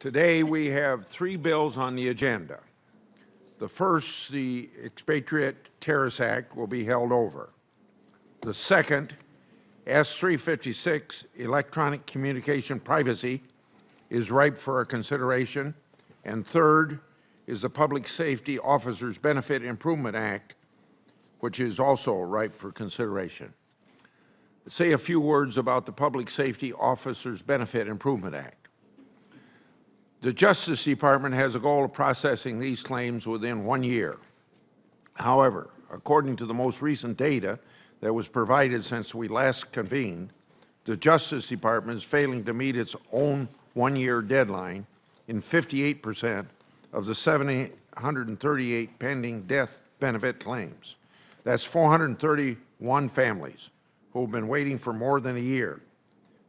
Today we have three bills on the agenda. The first, the Expatriate Terrorist Act, will be held over. The second, S-356, Electronic Communication Privacy, is ripe for a consideration. And third is the Public Safety Officers Benefit Improvement Act, which is also ripe for consideration. Let's say a few words about the Public Safety Officers Benefit Improvement Act. The Justice Department has a goal of processing these claims within 1 year. However, according to the most recent data that was provided since we last convened, the Justice Department is failing to meet its own 1-year deadline in 58% of the 738 pending death benefit claims. That's 431 families who have been waiting for more than a year.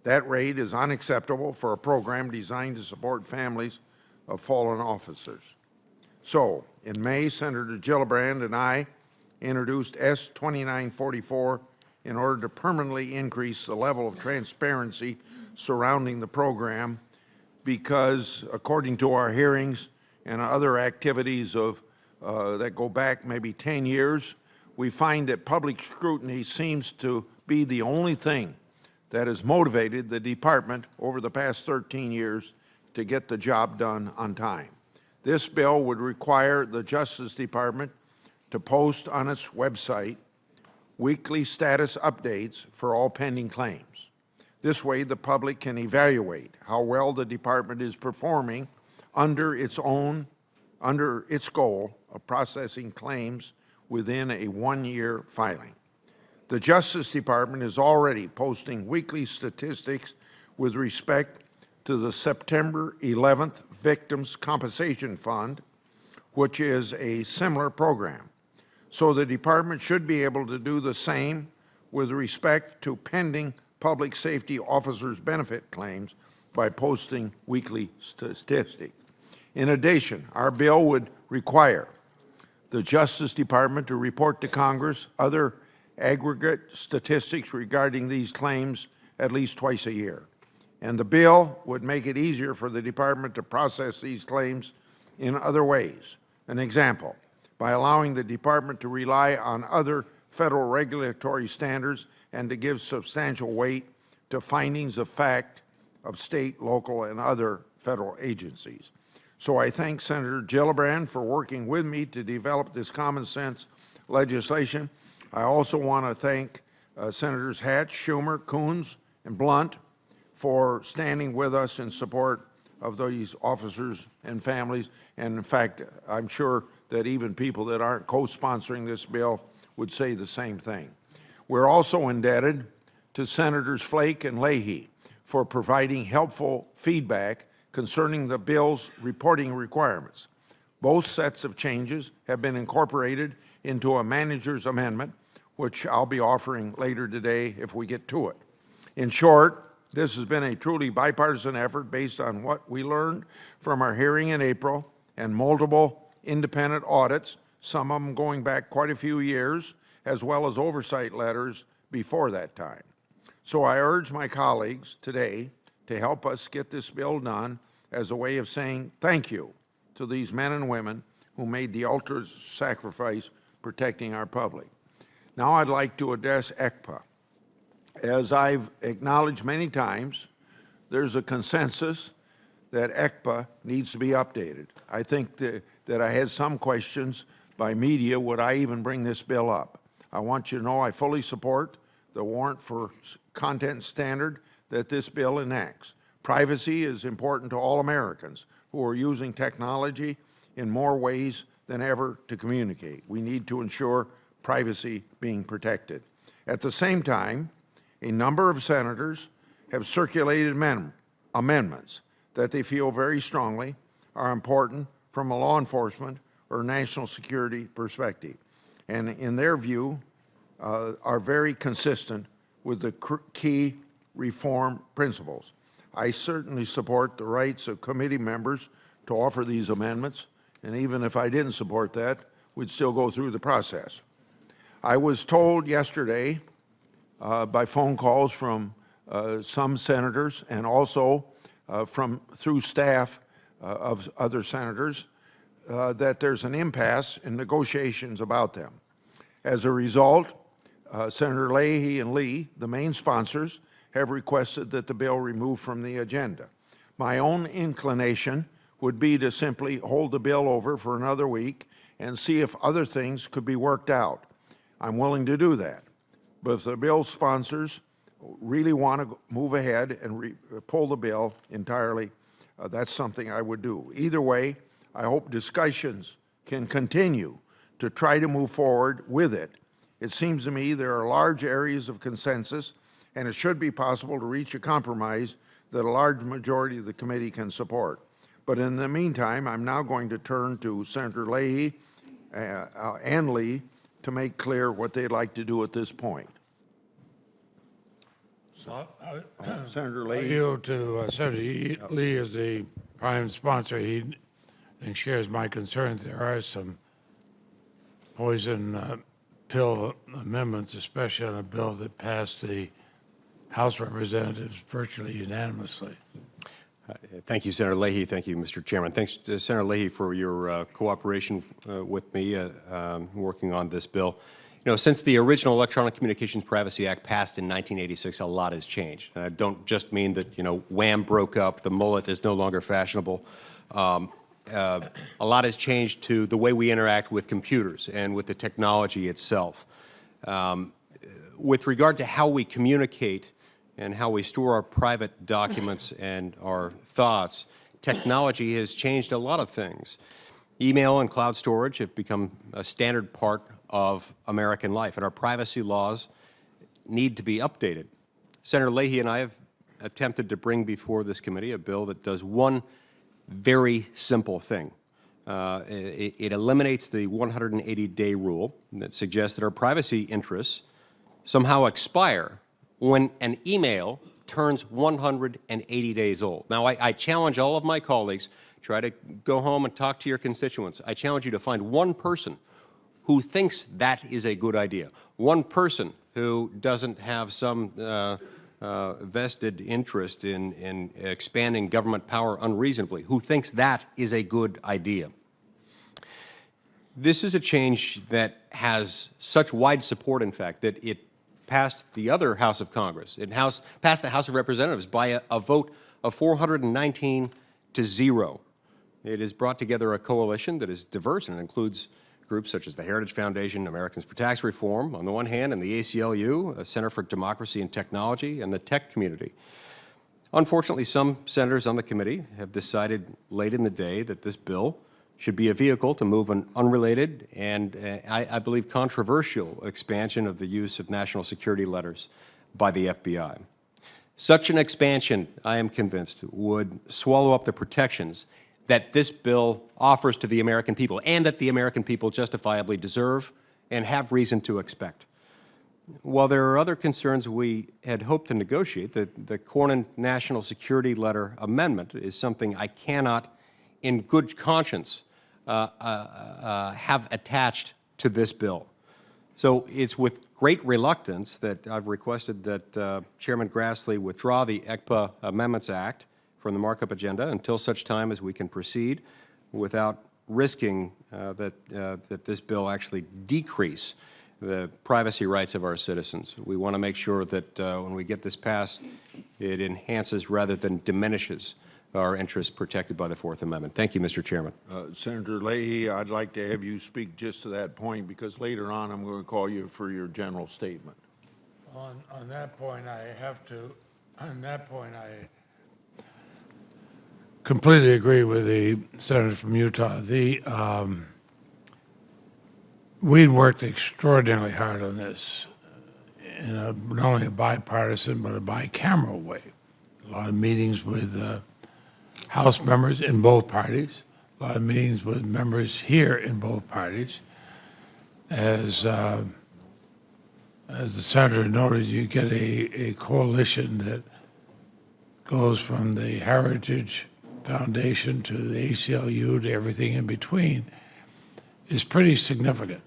That rate is unacceptable for a program designed to support families of fallen officers. So, in May, Senator Gillibrand and I introduced S-2944 in order to permanently increase the level of transparency surrounding the program because, according to our hearings and other activities that go back maybe 10 years, we find that public scrutiny seems to be the only thing that has motivated the department over the past 13 years to get the job done on time. This bill would require the Justice Department to post on its website weekly status updates for all pending claims. This way, the public can evaluate how well the department is performing under its goal of processing claims within a 1-year filing. The Justice Department is already posting weekly statistics with respect to the September 11th Victims' Compensation Fund, which is a similar program. So the department should be able to do the same with respect to pending public safety officers' benefit claims by posting weekly statistics. In addition, our bill would require the Justice Department to report to Congress other aggregate statistics regarding these claims at least twice a year. And the bill would make it easier for the department to process these claims in other ways. An example, by allowing the department to rely on other federal regulatory standards and to give substantial weight to findings of fact of state, local, and other federal agencies. So I thank Senator Gillibrand for working with me to develop this common sense legislation. I also want to thank Senators Hatch, Schumer, Coons, and Blunt for standing with us in support of these officers and families. And in fact, I'm sure that even people that aren't co-sponsoring this bill would say the same thing. We're also indebted to Senators Flake and Leahy for providing helpful feedback concerning the bill's reporting requirements. Both sets of changes have been incorporated into a manager's amendment, which I'll be offering later today if we get to it. In short, this has been a truly bipartisan effort based on what we learned from our hearing in April and multiple independent audits, some of them going back quite a few years, as well as oversight letters before that time. So I urge my colleagues today to help us get this bill done as a way of saying thank you to these men and women who made the ultimate sacrifice protecting our public. Now I'd like to address ECPA. As I've acknowledged many times, there's a consensus that ECPA needs to be updated. I think that I had some questions by media, would I even bring this bill up? I want you to know I fully support the warrant for content standard that this bill enacts. Privacy is important to all Americans who are using technology in more ways than ever to communicate. We need to ensure privacy being protected. At the same time, a number of senators have circulated amendments that they feel very strongly are important from a law enforcement or national security perspective, and in their view are very consistent with the key reform principles. I certainly support the rights of committee members to offer these amendments, and even if I didn't support that, we'd still go through the process. I was told yesterday by phone calls from some senators and also through staff of other senators that there's an impasse in negotiations about them. As a result, Senator Leahy and Lee, the main sponsors, have requested that the bill removed from the agenda. My own inclination would be to simply hold the bill over for another week and see if other things could be worked out. I'm willing to do that. But if the bill sponsors really want to move ahead and pull the bill entirely, that's something I would do. Either way, I hope discussions can continue to try to move forward with it. It seems to me there are large areas of consensus, and it should be possible to reach a compromise that a large majority of the committee can support. But in the meantime, I'm now going to turn to Senator Leahy and Lee to make clear what they'd like to do at this point. Senator Lee. I yield to Senator Lee as the prime sponsor. He shares my concerns. There are some poison pill amendments, especially on a bill that passed the House of Representatives virtually unanimously. Thank you, Senator Leahy. Thank you, Mr. Chairman. Thanks to Senator Leahy for your cooperation with me working on this bill. You know, since the original Electronic Communications Privacy Act passed in 1986, a lot has changed. And I don't just mean that, you know, Wham broke up, the mullet is no longer fashionable. A lot has changed to the way we interact with computers and with the technology itself. With regard to how we communicate and how we store our private documents and our thoughts, technology has changed a lot of things. Email and cloud storage have become a standard part of American life, and our privacy laws need to be updated. Senator Leahy and I have attempted to bring before this committee a bill that does one very simple thing. It eliminates the 180-day rule that suggests that our privacy interests somehow expire when an email turns 180 days old. Now, I challenge all of my colleagues, try to go home and talk to your constituents. I challenge you to find one person who thinks that is a good idea, one person who doesn't have some vested interest in expanding government power unreasonably, who thinks that is a good idea. This is a change that has such wide support, in fact, that it passed the other House of Congress. It passed the House of Representatives by a vote of 419 to 0. It has brought together a coalition that is diverse and includes groups such as the Heritage Foundation, Americans for Tax Reform, on the one hand, and the ACLU, a Center for Democracy and Technology, and the tech community. Unfortunately, some senators on the committee have decided late in the day that this bill should be a vehicle to move an unrelated and, I believe, controversial expansion of the use of national security letters by the FBI. Such an expansion, I am convinced, would swallow up the protections that this bill offers to the American people and that the American people justifiably deserve and have reason to expect. While there are other concerns we had hoped to negotiate, the Cornyn National Security Letter Amendment is something I cannot, in good conscience, have attached to this bill. So it's with great reluctance that I've requested that Chairman Grassley withdraw the ECPA Amendments Act from the markup agenda until such time as we can proceed without risking that this bill actually decrease the privacy rights of our citizens. We want to make sure that when we get this passed, it enhances rather than diminishes our interests protected by the Fourth Amendment. Thank you, Mr. Chairman. Senator Leahy, I'd like to have you speak just to that point because later on I'm going to call you for your general statement. On that point, I completely agree with the senator from Utah. We'd worked extraordinarily hard on this in not only a bipartisan but a bicameral way. A lot of meetings with House members in both parties, a lot of meetings with members here in both parties. As the senator noted, you get a coalition that goes from the Heritage Foundation to the ACLU to everything in between is pretty significant.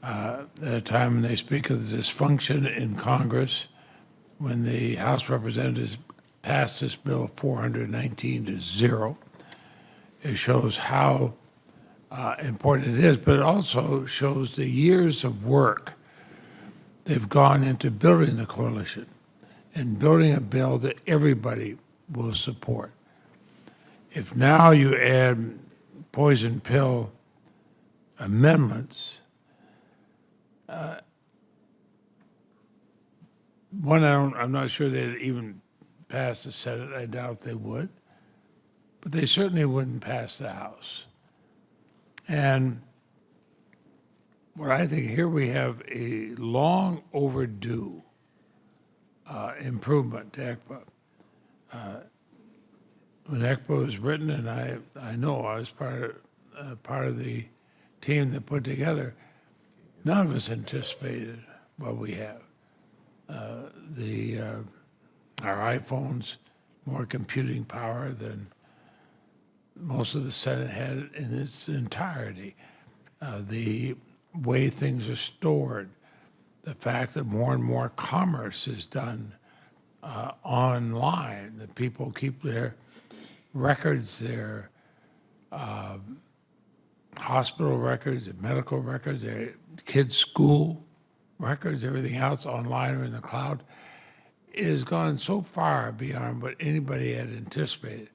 At a time when they speak of the dysfunction in Congress, when the House of Representatives passed this bill 419 to 0, It shows how important it is, but it also shows the years of work they've gone into building the coalition and building a bill that everybody will support. If now you add poison pill amendments, I'm not sure they'd even pass the Senate. I doubt they would. But they certainly wouldn't pass the House. And what I think here we have a long overdue improvement to ECPA. When ECPA was written, and I know I was part of the team that put together, none of us anticipated what we have. Our iPhones more computing power than most of the Senate had in its entirety. The way things are stored, the fact that more and more commerce is done online, that people keep their records, their hospital records, their medical records, their kids' school records, everything else online or in the cloud, it has gone so far beyond what anybody had anticipated.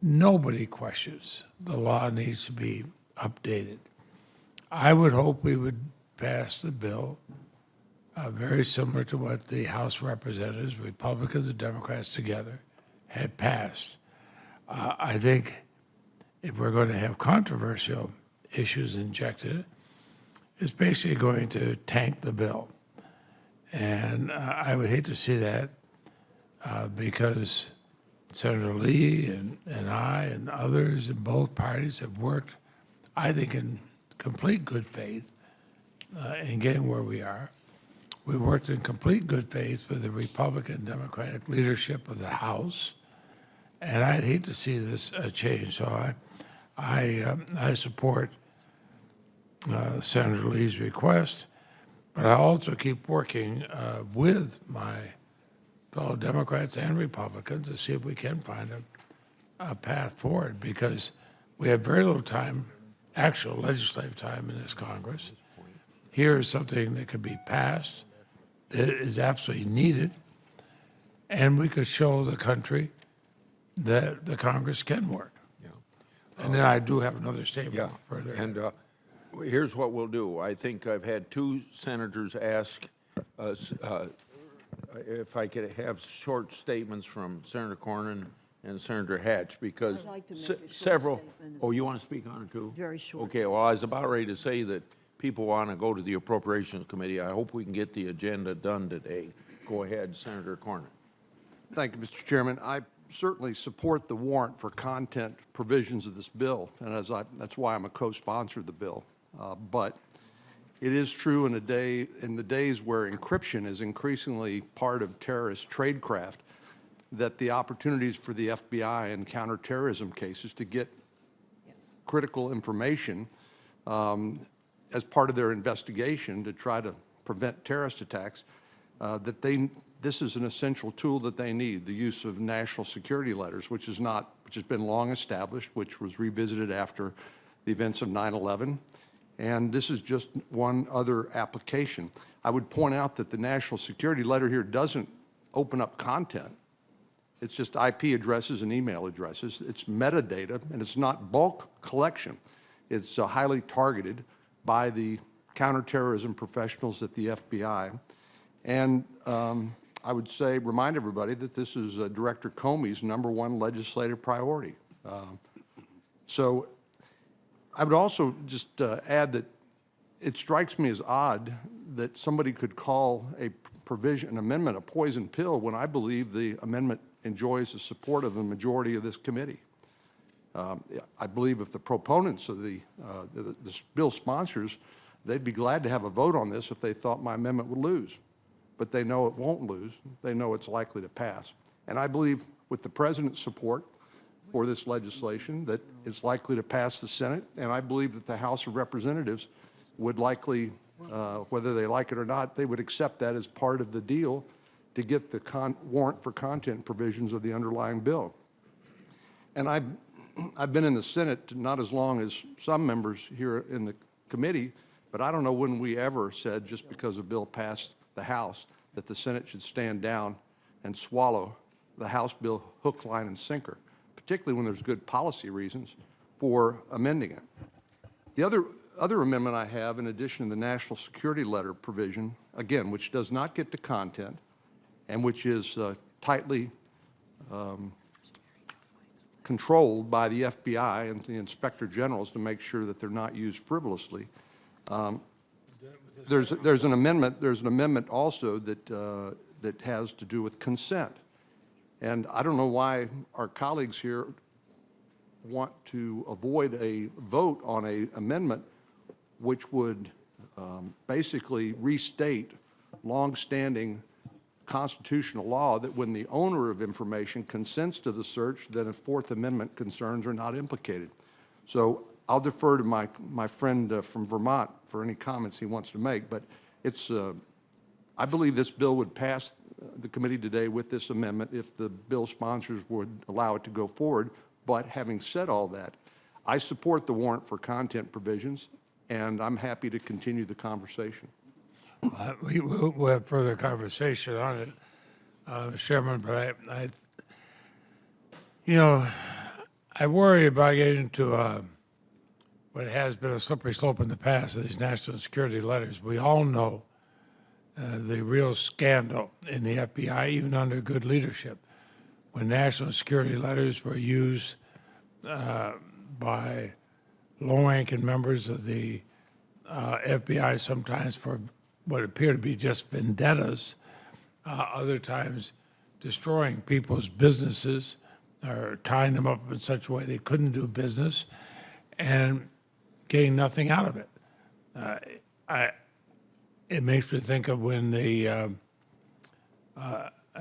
Nobody questions the law needs to be updated. I would hope we would pass the bill very similar to what the House Representatives, Republicans and Democrats together, had passed. I think if we're going to have controversial issues injected, it's basically going to tank the bill. And I would hate to see that because Senator Lee and I and others in both parties have worked, I think, in complete good faith in getting where we are. We worked in complete good faith with the Republican Democratic leadership of the House, and I'd hate to see this change. So I support Senator Lee's request, but I also keep working with my fellow Democrats and Republicans to see if we can find a path forward, because we have very little time, actual legislative time in this Congress. Here is something that could be passed, that is absolutely needed, and we could show the country that the Congress can work. And then I do have another statement further. And here's what we'll do. I think I've had two senators ask us if I could have short statements from Senator Cornyn and Senator Hatch, because I'd like to make a short several. statement as Oh, you want to speak on it too? Very short. Okay. Well, I was about ready to say that people want to go to the Appropriations Committee. I hope we can get the agenda done today. Go ahead, Senator Cornyn. Thank you, Mr. Chairman. I certainly support the warrant for content provisions of this bill, and that's why I'm a co-sponsor of the bill. But it is true in the days where encryption is increasingly part of terrorist tradecraft, that the opportunities for the FBI in counterterrorism cases to get critical information as part of their investigation to try to prevent terrorist attacks, this is an essential tool that they need, the use of national security letters, which has been long established, which was revisited after the events of 9/11. And this is just one other application. I would point out that the national security letter here doesn't open up content. It's just IP addresses and email addresses. It's metadata, and it's not bulk collection. It's highly targeted by the counterterrorism professionals at the FBI. And I would remind everybody that this is Director Comey's #1 legislative priority. So I would also just add that it strikes me as odd that somebody could call an amendment a poison pill when I believe the amendment enjoys the support of the majority of this committee. I believe if the proponents of the bill sponsors, they'd be glad to have a vote on this if they thought my amendment would lose. But they know it won't lose. They know it's likely to pass. And I believe with the President's support for this legislation that it's likely to pass the Senate, and I believe that the House of Representatives would likely, whether they like it or not, they would accept that as part of the deal to get the warrant for content provisions of the underlying bill. And I've been in the Senate not as long as some members here in the committee, but I don't know when we ever said, just because a bill passed the House, that the Senate should stand down and swallow the House bill hook, line, and sinker, particularly when there's good policy reasons for amending it. The other amendment I have, in addition to the national security letter provision, again, which does not get to content and which is tightly controlled by the FBI and the Inspector Generals to make sure that they're not used frivolously. There's an amendment also that has to do with consent. And I don't know why our colleagues here want to avoid a vote on an amendment which would basically restate longstanding constitutional law that when the owner of information consents to the search, then a Fourth Amendment concerns are not implicated. So I'll defer to my friend from Vermont for any comments he wants to make, but it's, I believe this bill would pass the committee today with this amendment if the bill sponsors would allow it to go forward. But having said all that, I support the warrant for content provisions, and I'm happy to continue the conversation. We'll have further conversation on it, Chairman, but I worry about getting into what has been a slippery slope in the past of these national security letters. We all know the real scandal in the FBI, even under good leadership, when national security letters were used by low-ranking members of the FBI, sometimes for what appear to be just vendettas, other times destroying people's businesses or tying them up in such a way they couldn't do business and getting nothing out of it. It makes me think of when and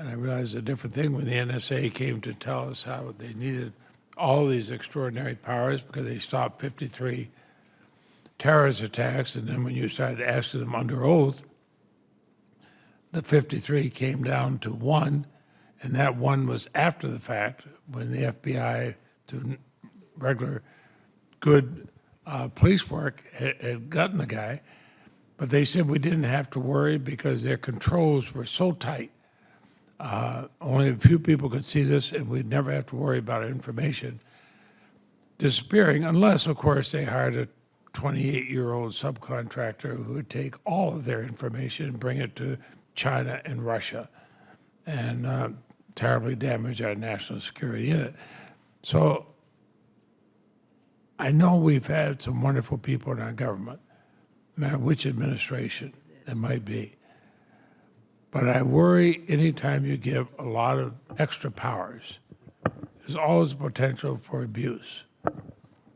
I realize a different thing, when the NSA came to tell us how they needed all these extraordinary powers because they stopped 53 terrorist attacks, and then when you started asking them under oath, the 53 came down to 1, and that 1 was after the fact when the FBI, to regular good police work, had gotten the guy. But they said we didn't have to worry because their controls were so tight. Only a few people could see this, and we'd never have to worry about our information disappearing, unless, of course, they hired a 28-year-old subcontractor who would take all of their information and bring it to China and Russia and terribly damage our national security in it. So I know we've had some wonderful people in our government, no matter which administration it might be. But I worry anytime you give a lot of extra powers, there's always potential for abuse.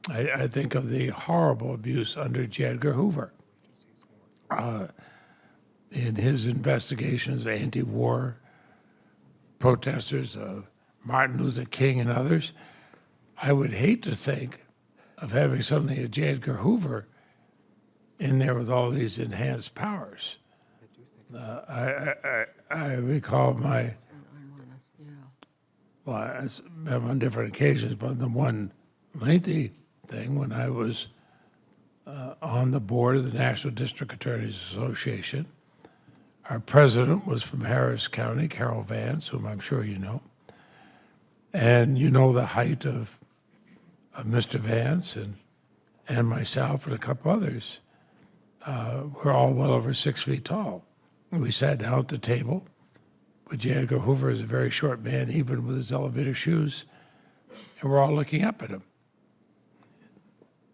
I think of the horrible abuse under J. Edgar Hoover in his investigations of anti-war protesters, of Martin Luther King and others. I would hate to think of having suddenly a J. Edgar Hoover in there with all these enhanced powers. I recall my, well, I've been on different occasions, but the one lengthy thing when I was on the board of the National District Attorneys Association. Our president was from Harris County, Carol Vance, whom I'm sure you know. And you know the height of Mr. Vance and myself and a couple others. We're all well over 6 feet tall. We sat down at the table, but J. Edgar Hoover is a very short man, even with his elevator shoes, and we're all looking up at him.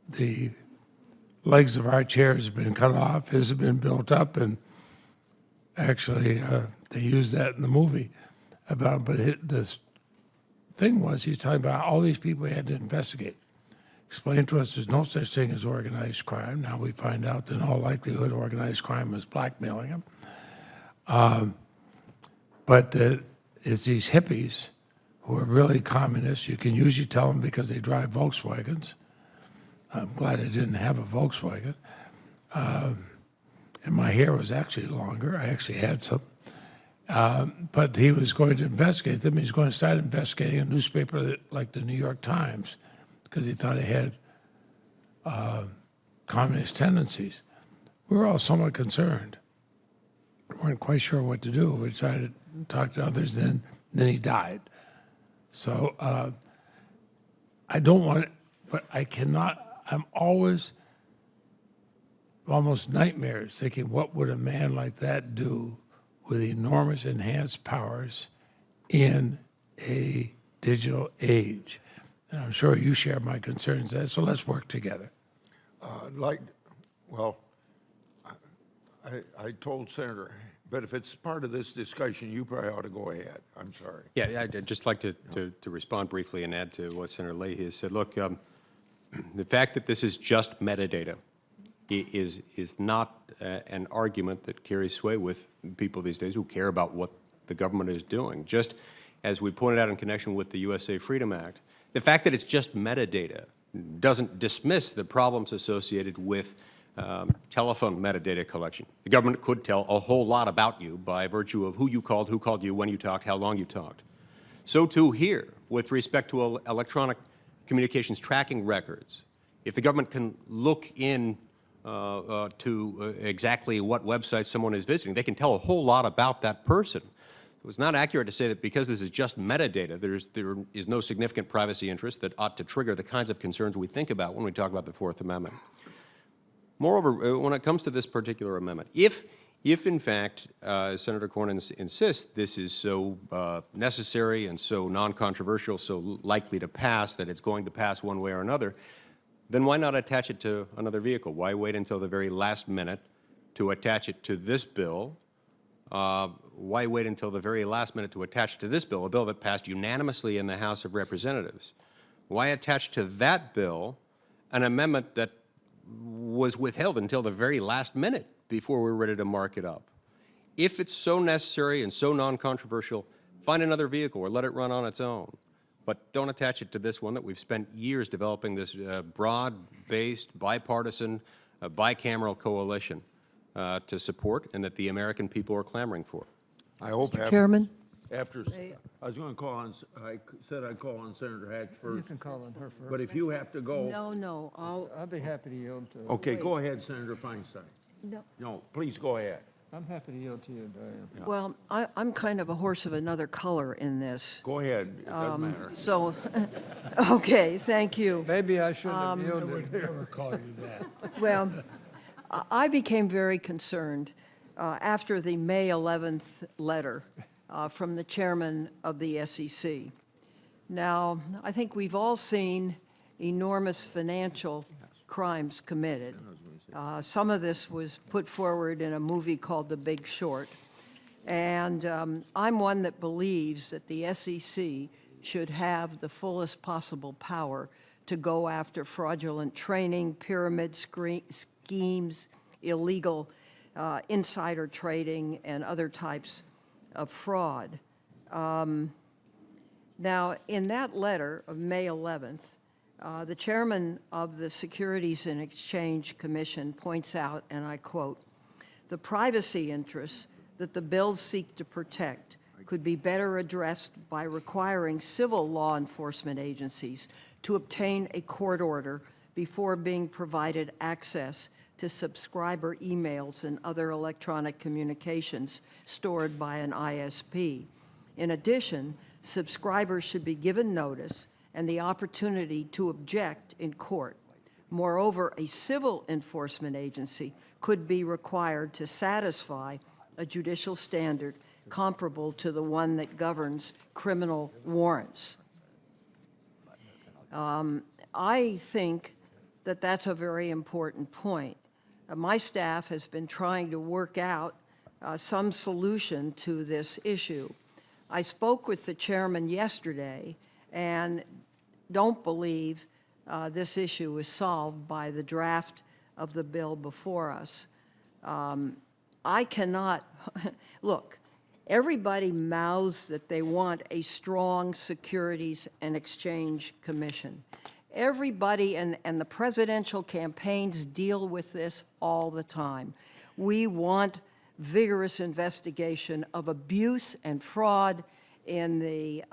The legs of our chairs have been cut off, his have been built up, and actually they used that in the movie. But the thing was, he's talking about all these people he had to investigate. Explained to us there's no such thing as organized crime. Now we find out that in all likelihood organized crime was blackmailing him. But that it's these hippies who are really communists. You can usually tell them because they drive Volkswagens. I'm glad I didn't have a Volkswagen. And my hair was actually longer. I actually had some. But he was going to investigate them. He's going to start investigating a newspaper like the New York Times because he thought he had communist tendencies. We were all somewhat concerned. We weren't quite sure what to do. We tried to talk to others, then he died. So I don't want it, but I cannot, I'm always almost nightmares thinking, what would a man like that do with enormous enhanced powers in a digital age? And I'm sure you share my concerns there, so let's work together. Well, I told Senator, but if it's part of this discussion, you probably ought to go ahead. I'm sorry. Yeah, I'd just like to respond briefly and add to what Senator Leahy has said. Look, the fact that this is just metadata is not an argument that carries sway with people these days who care about what the government is doing. Just as we pointed out in connection with the USA Freedom Act, the fact that it's just metadata doesn't dismiss the problems associated with telephone metadata collection. The government could tell a whole lot about you by virtue of who called you, when you talked, how long you talked. So too here, with respect to electronic communications tracking records. If the government can look in to exactly what website someone is visiting, they can tell a whole lot about that person. It was not accurate to say that because this is just metadata, there is no significant privacy interest that ought to trigger the kinds of concerns we think about when we talk about the Fourth Amendment. Moreover, when it comes to this particular amendment, if in fact, as Senator Cornyn insists, this is so necessary and so non-controversial, so likely to pass that it's going to pass one way or another, then why not attach it to another vehicle? Why wait until the very last minute to attach it to this bill? Why wait until the very last minute to attach it to this bill, a bill that passed unanimously in the House of Representatives? Why attach to that bill an amendment that was withheld until the very last minute before we were ready to mark it up? If it's so necessary and so non-controversial, find another vehicle or let it run on its own. But don't attach it to this one that we've spent years developing this broad-based, bipartisan, bicameral coalition to support and that the American people are clamoring for. I hope Mr. Chairman? After, I was going to call on, I said I'd call on Senator Hatch You first, can call on her first. but if you have to go, No, I'd be happy to yield to, okay, go ahead, Senator Feinstein. no. No, please go ahead. I'm happy to yield to you, Diane. Well, I'm kind of a horse of another color in this. Go ahead, it doesn't matter. So, okay, thank you. Maybe I shouldn't have I yielded. would never call you that. Well, I became very concerned after the May 11th letter from the chairman of the SEC. Now, I think we've all seen enormous financial crimes committed. Some of this was put forward in a movie called The Big Short. And I'm one that believes that the SEC should have the fullest possible power to go after fraudulent training, pyramid schemes, illegal insider trading, and other types of fraud. Now, in that letter of May 11th, the chairman of the Securities and Exchange Commission points out, and I quote, "The privacy interests that the bills seek to protect could be better addressed by requiring civil law enforcement agencies to obtain a court order before being provided access to subscriber emails and other electronic communications stored by an ISP. In addition, subscribers should be given notice and the opportunity to object in court. Moreover, a civil enforcement agency could be required to satisfy a judicial standard comparable to the one that governs criminal warrants." I think that that's a very important point. My staff has been trying to work out some solution to this issue. I spoke with the chairman yesterday and don't believe this issue is solved by the draft of the bill before us. I cannot, look, everybody mouths that they want a strong Securities and Exchange Commission. Everybody and the presidential campaigns deal with this all the time. We want vigorous investigation of abuse and fraud in the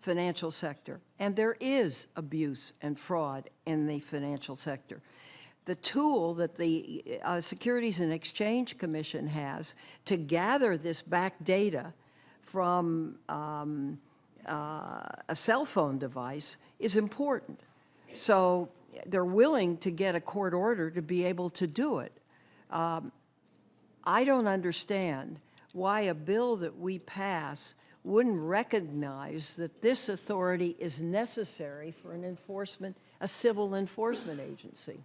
financial sector, and there is abuse and fraud in the financial sector. The tool that the Securities and Exchange Commission has to gather this back data from a cell phone device is important. So they're willing to get a court order to be able to do it. I don't understand why a bill that we pass wouldn't recognize that this authority is necessary for a civil enforcement agency.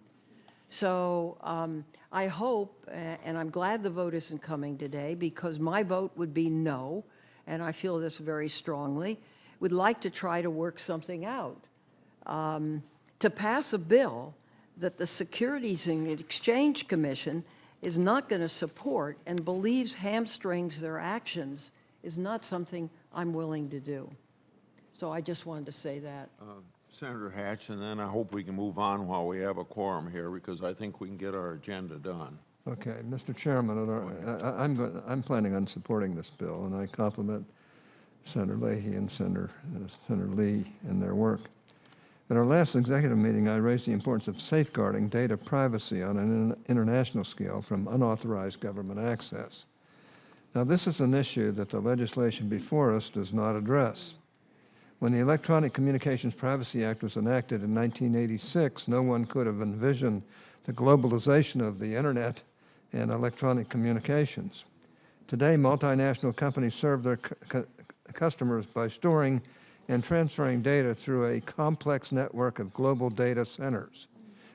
So I hope, and I'm glad the vote isn't coming today, because my vote would be no, and I feel this very strongly, would like to try to work something out. To pass a bill that the Securities and Exchange Commission is not going to support and believes hamstrings their actions is not something I'm willing to do. So I just wanted to say that. Senator Hatch, and then I hope we can move on while we have a quorum here, because I think we can get our agenda done. Okay, Mr. Chairman, I'm planning on supporting this bill, and I compliment Senator Leahy and Senator Lee in their work. At our last executive meeting, I raised the importance of safeguarding data privacy on an international scale from unauthorized government access. Now, this is an issue that the legislation before us does not address. When the Electronic Communications Privacy Act was enacted in 1986, no one could have envisioned the globalization of the Internet and electronic communications. Today, multinational companies serve their customers by storing and transferring data through a complex network of global data centers.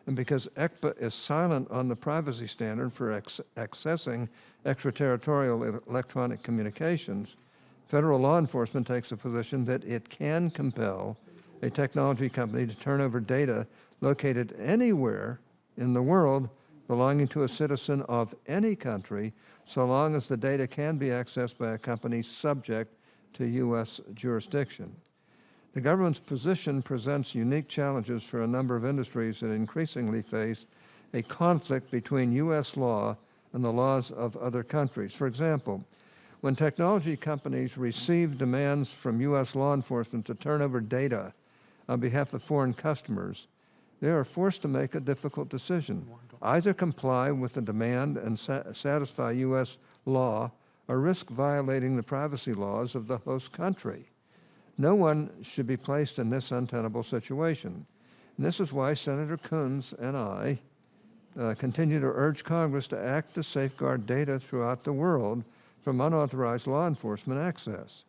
And because ECPA is silent on the privacy standard for accessing extraterritorial electronic communications, federal law enforcement takes a position that it can compel a technology company to turn over data located anywhere in the world belonging to a citizen of any country, so long as the data can be accessed by a company subject to U.S. jurisdiction. The government's position presents unique challenges for a number of industries that increasingly face a conflict between U.S. law and the laws of other countries. For example, when technology companies receive demands from U.S. law enforcement to turn over data on behalf of foreign customers, they are forced to make a difficult decision: either comply with the demand and satisfy U.S. law, or risk violating the privacy laws of the host country. No one should be placed in this untenable situation. And this is why Senator Coons and I continue to urge Congress to act to safeguard data throughout the world from unauthorized law enforcement access.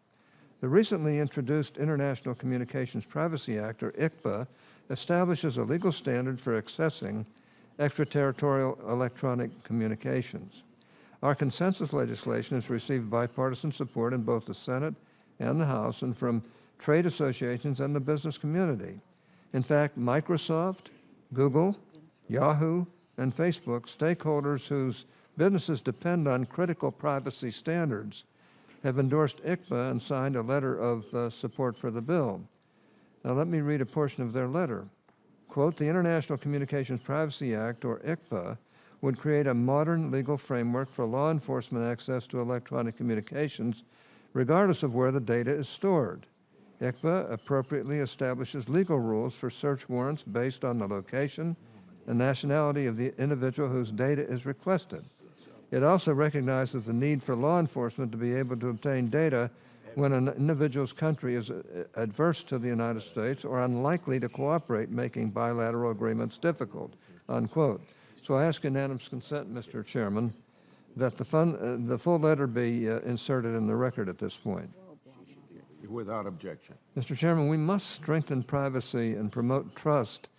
The recently introduced International Communications Privacy Act, or ICPA, establishes a legal standard for accessing extraterritorial electronic communications. Our consensus legislation has received bipartisan support in both the Senate and the House, and from trade associations and the business community. In fact, Microsoft, Google, Yahoo, and Facebook, stakeholders whose businesses depend on critical privacy standards, have endorsed ICPA and signed a letter of support for the bill. Now, let me read a portion of their letter. Quote, "The International Communications Privacy Act, or ICPA, would create a modern legal framework for law enforcement access to electronic communications, regardless of where the data is stored. ICPA appropriately establishes legal rules for search warrants based on the location and nationality of the individual whose data is requested. It also recognizes the need for law enforcement to be able to obtain data when an individual's country is adverse to the United States or unlikely to cooperate, making bilateral agreements difficult," unquote. So I ask unanimous consent, Mr. Chairman, that the full letter be inserted in the record at this point. Without objection. Mr. Chairman, we must strengthen privacy and promote trust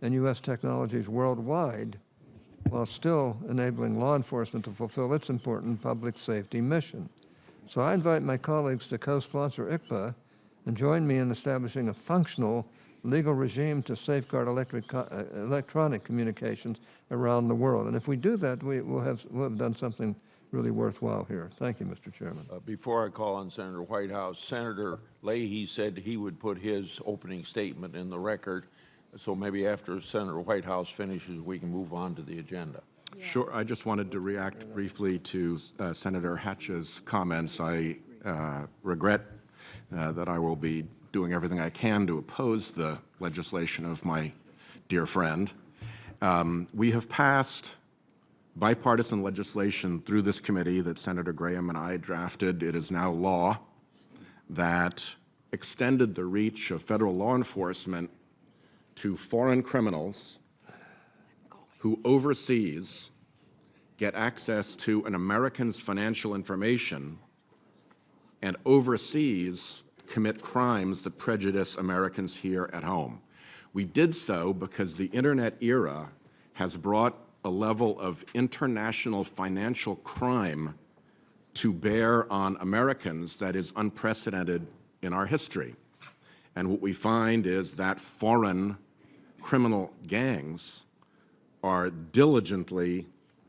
in U.S. technologies worldwide while still enabling law enforcement to fulfill its important public safety mission. So I invite my colleagues to co-sponsor ICPA and join me in establishing a functional legal regime to safeguard electronic communications around the world. And if we do that, we'll have done something really worthwhile here. Thank you, Mr. Chairman. Before I call on Senator Whitehouse, Senator Leahy said he would put his opening statement in the record, so maybe after Senator Whitehouse finishes, we can move on to the agenda. Sure. I just wanted to react briefly to Senator Hatch's comments. I regret that I will be doing everything I can to oppose the legislation of my dear friend. We have passed bipartisan legislation through this committee that Senator Graham and I drafted. It is now law that extended the reach of federal law enforcement to foreign criminals who overseas get access to an American's financial information and overseas commit crimes that prejudice Americans here at home. We did so because the internet era has brought a level of international financial crime to bear on Americans that is unprecedented in our history. And what we find is that foreign criminal gangs are diligently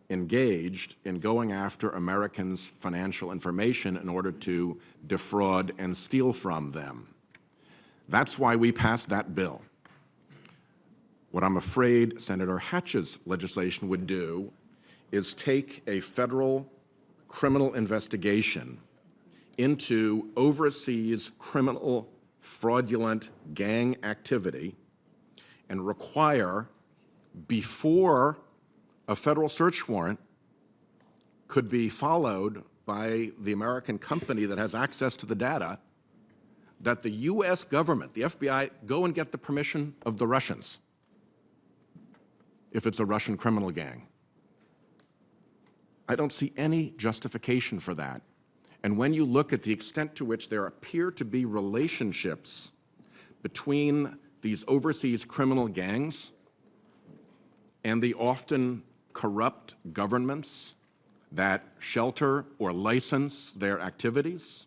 engaged in going after Americans' financial information in order to defraud and steal from them. That's why we passed that bill. What I'm afraid Senator Hatch's legislation would do is take a federal criminal investigation into overseas criminal fraudulent gang activity and require, before a federal search warrant could be followed by the American company that has access to the data, that the U.S. government, the FBI, go and get the permission of the Russians if it's a Russian criminal gang. I don't see any justification for that. And when you look at the extent to which there appear to be relationships between these overseas criminal gangs and the often corrupt governments that shelter or license their activities,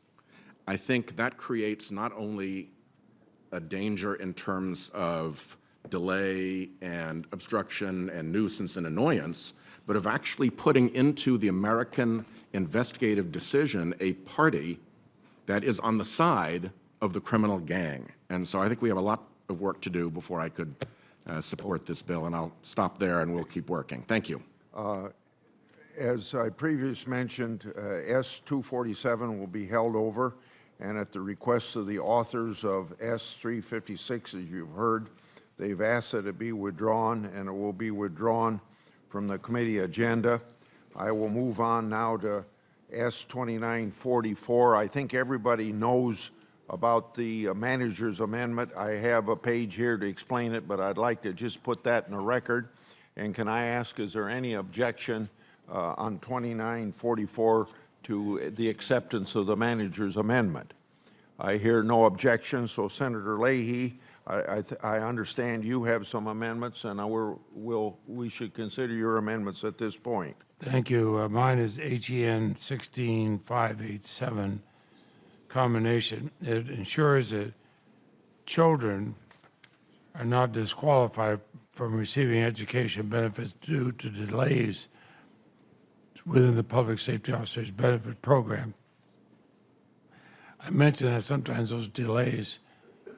I think that creates not only a danger in terms of delay and obstruction and nuisance and annoyance, but of actually putting into the American investigative decision a party that is on the side of the criminal gang. And so I think we have a lot of work to do before I could support this bill, and I'll stop there and we'll keep working. Thank you. As I previously mentioned, S-247 will be held over, and at the request of the authors of S-356, as you've heard, they've asked that it be withdrawn, and it will be withdrawn from the committee agenda. I will move on now to S-2944. I think everybody knows about the manager's amendment. I have a page here to explain it, but I'd like to just put that in the record. And can I ask, is there any objection on 2944 to the acceptance of the manager's amendment? I hear no objection, so Senator Leahy, I understand you have some amendments, and we should consider your amendments at this point. Thank you. Mine is HEN 16587 combination. It ensures that children are not disqualified from receiving education benefits due to delays within the Public Safety Officers Benefit Program. I mentioned that sometimes those delays,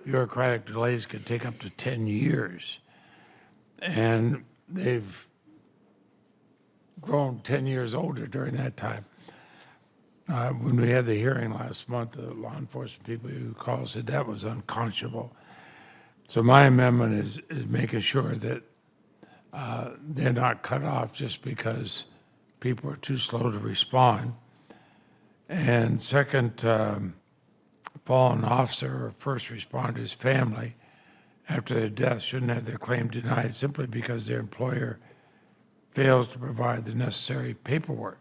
bureaucratic delays, could take up to 10 years. And they've grown 10 years older during that time. When we had the hearing last month, the law enforcement people who called said that was unconscionable. So my amendment is making sure that they're not cut off just because people are too slow to respond. And second, fallen officer or first responder's family after their death shouldn't have their claim denied simply because their employer fails to provide the necessary paperwork.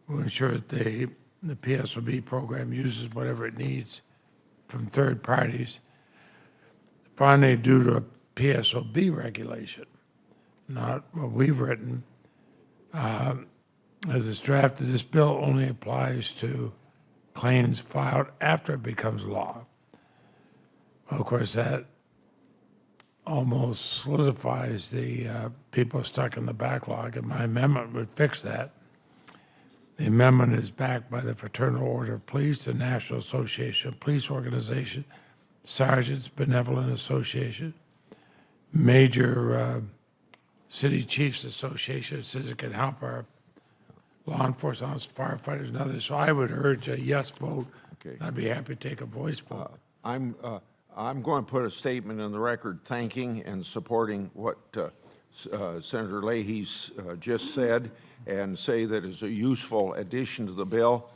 We'll ensure that the PSOB program uses whatever it needs from third parties. Finally, due to a PSOB regulation, not what we've written, as it's drafted, this bill only applies to claims filed after it becomes law. Well, of course, that almost solidifies the people stuck in the backlog, and my amendment would fix that. The amendment is backed by the Fraternal Order of Police, the National Association of Police Organization, Sergeants Benevolent Association, major City Chiefs Association says it can help our law enforcement officers, firefighters, and others. So I would urge a yes vote Okay. I'd be happy to take a voice vote. I'm going to put a statement in the record thanking and supporting what Senator Leahy's just said, and say that it's a useful addition to the bill.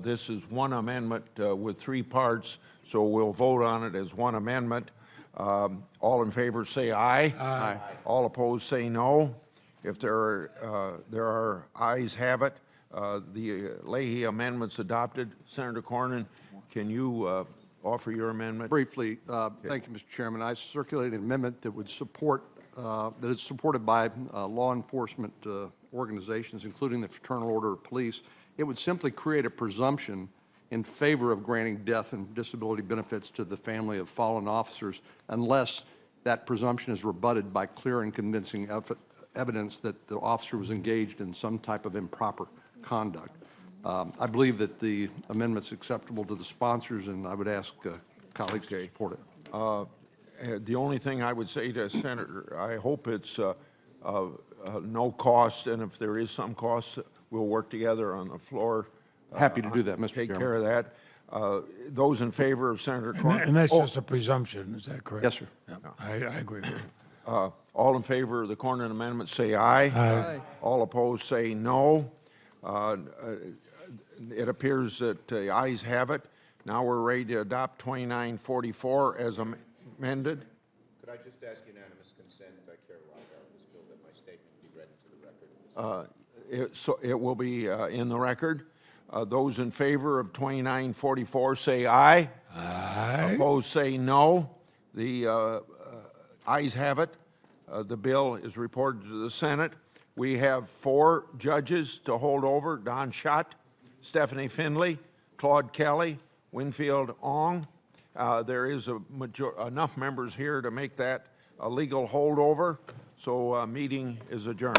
This is one amendment with 3 parts, so we'll vote on it as one amendment. All in favor say aye. Aye. All opposed say no. If there are ayes have it, the Leahy amendment's adopted. Senator Cornyn, can you offer your amendment? Briefly, thank you, Mr. Chairman. I circulated an amendment that would support, that is supported by law enforcement organizations, including the Fraternal Order of Police. It would simply create a presumption in favor of granting death and disability benefits to the family of fallen officers unless that presumption is rebutted by clear and convincing evidence that the officer was engaged in some type of improper conduct. I believe that the amendment's acceptable to the sponsors, and I would ask colleagues to support it. The only thing I would say to Senator, I hope it's no cost, and if there is some cost, we'll work together on the floor. Happy to do that, Mr. Take Chairman. care of that. Those in favor of Senator Cornyn? And that's just a presumption, is that correct? Yes, sir. Yeah, I agree with you. All in favor of the Cornyn Amendment, say aye. Aye. All opposed, say no. It appears that the ayes have it. Now we're ready to adopt 2944 as amended. Could I just ask unanimous consent? I care a lot about this bill that my statement be read into the record. So it will be in the record. Those in favor of 2944 say aye. Aye. Opposed, say no. The ayes have it. The bill is reported to the Senate. We have 4 judges to hold over: Don Schott, Stephanie Findley, Claude Kelly, Winfield Ong. There is enough members here to make that a legal holdover, so meeting is adjourned.